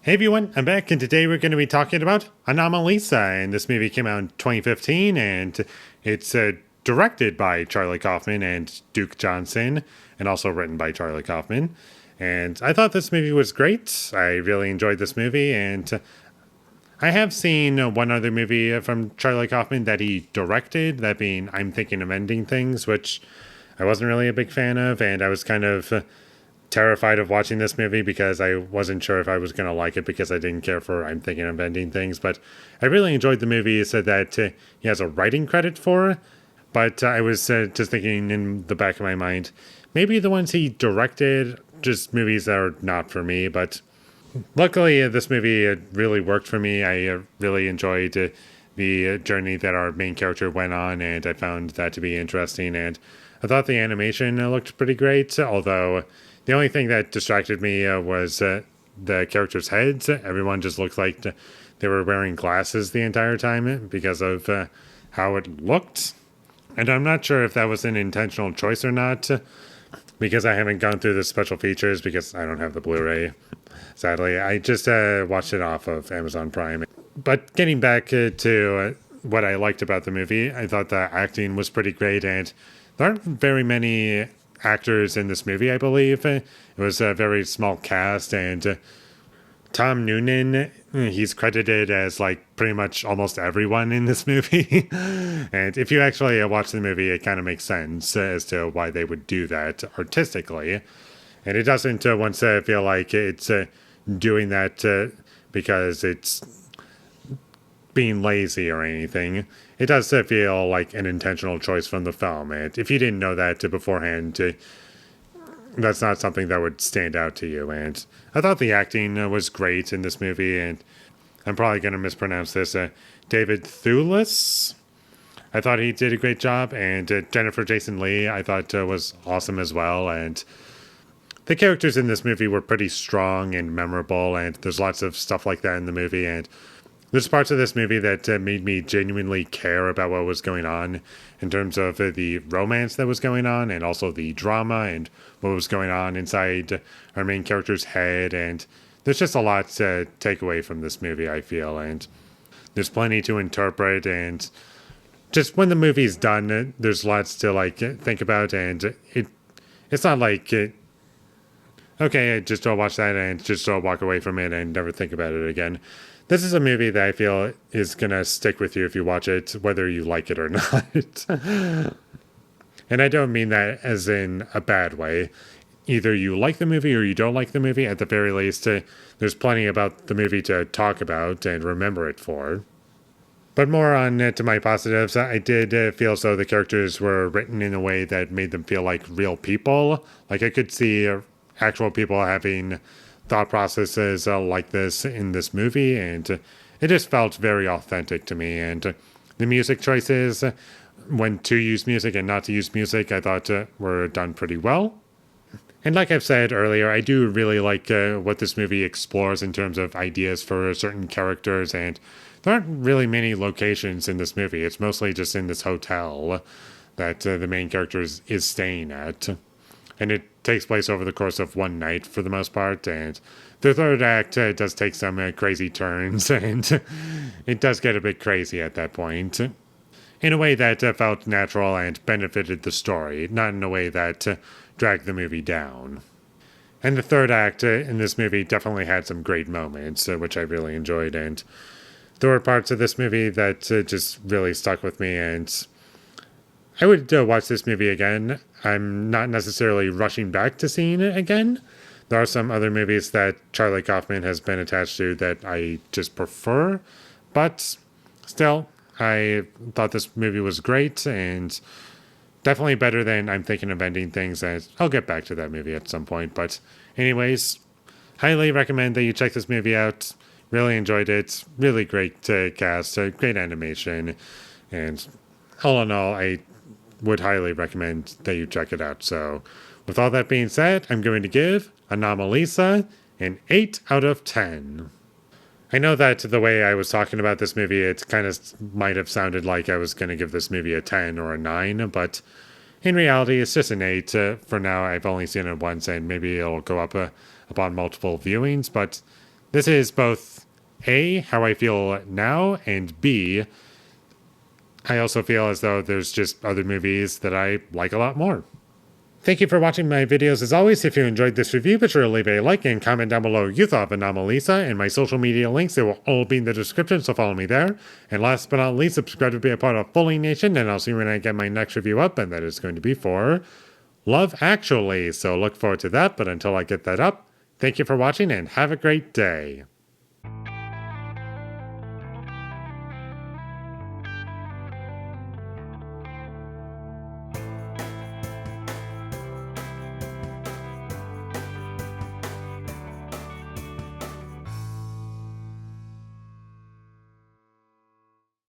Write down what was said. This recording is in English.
Hey everyone, I'm back, and today we're going to be talking about Anomalisa. And this movie came out in 2015, and it's directed by Charlie Kaufman and Duke Johnson, and also written by Charlie Kaufman. And I thought this movie was great. I really enjoyed this movie, and I have seen one other movie from Charlie Kaufman that he directed, that being I'm Thinking of Ending Things, which I wasn't really a big fan of, and I was kind of terrified of watching this movie because I wasn't sure if I was going to like it because I didn't care for I'm Thinking of Ending Things. But I really enjoyed the movie. He said that he has a writing credit for, but I was just thinking in the back of my mind, maybe the ones he directed, just movies that are not for me. But luckily, this movie really worked for me. I really enjoyed the journey that our main character went on, and I found that to be interesting. And I thought the animation looked pretty great, although the only thing that distracted me was the characters' heads. Everyone just looked like they were wearing glasses the entire time because of how it looked. And I'm not sure if that was an intentional choice or not, because I haven't gone through the special features because I don't have the Blu-ray. Sadly, I just watched it off of Amazon Prime. But getting back to what I liked about the movie, I thought the acting was pretty great, and there aren't very many actors in this movie, I believe. It was a very small cast, and Tom Noonan, he's credited as like pretty much almost everyone in this movie. And if you actually watch the movie, it kind of makes sense as to why they would do that artistically. And it doesn't once feel like it's doing that because it's being lazy or anything. It does feel like an intentional choice from the film. And if you didn't know that beforehand, that's not something that would stand out to you. And I thought the acting was great in this movie. And I'm probably going to mispronounce this. David Thewlis, I thought he did a great job. And Jennifer Jason Leigh, I thought was awesome as well. And the characters in this movie were pretty strong and memorable. And there's lots of stuff like that in the movie. And there's parts of this movie that made me genuinely care about what was going on in terms of the romance that was going on, and also the drama and what was going on inside our main character's head. And there's just a lot to take away from this movie, I feel. And there's plenty to interpret. And just when the movie's done, there's lots to like think about. And it's not like okay, just watch that and just walk away from it and never think about it again. This is a movie that I feel is going to stick with you if you watch it, whether you like it or not. And I don't mean that as in a bad way. Either you like the movie or you don't like the movie. At the very least, there's plenty about the movie to talk about and remember it for. But more on to my positives, I did feel as though the characters were written in a way that made them feel like real people. Like I could see actual people having thought processes like this in this movie, and it just felt very authentic to me. And the music choices, when to use music and not to use music, I thought were done pretty well. And like I've said earlier, I do really like what this movie explores in terms of ideas for certain characters, and there aren't really many locations in this movie. It's mostly just in this hotel that the main character is staying at. And it takes place over the course of one night for the most part. And the third act does take some crazy turns, and it does get a bit crazy at that point. In a way that felt natural and benefited the story, not in a way that dragged the movie down. And the third act in this movie definitely had some great moments, which I really enjoyed. And there were parts of this movie that just really stuck with me, and I would watch this movie again. I'm not necessarily rushing back to seeing it again. There are some other movies that Charlie Kaufman has been attached to that I just prefer, but still, I thought this movie was great and definitely better than I'm Thinking of Ending Things, and I'll get back to that movie at some point. But anyways, highly recommend that you check this movie out. Really enjoyed it. Really great cast, great animation, and all in all, I would highly recommend that you check it out. So, with all that being said, I'm going to give Anomalisa an 8 out of 10. I know that the way I was talking about this movie, it kind of might have sounded like I was going to give this movie a 10 or a 9, but in reality, it's just an 8. For now, I've only seen it once, and maybe it'll go up upon multiple viewings, but This is both A, how I feel now, and B, I also feel as though there's just other movies that I like a lot more. Thank you for watching my videos as always. If you enjoyed this review, be sure to leave a like and comment down below what you thought of Anomalisa, and my social media links, they will all be in the description, so follow me there. And last but not least, subscribe to be a part of Foley Nation, and I'll see you when I get my next review up, and that is going to be for Love Actually. So look forward to that, but until I get that up, thank you for watching and have a great day.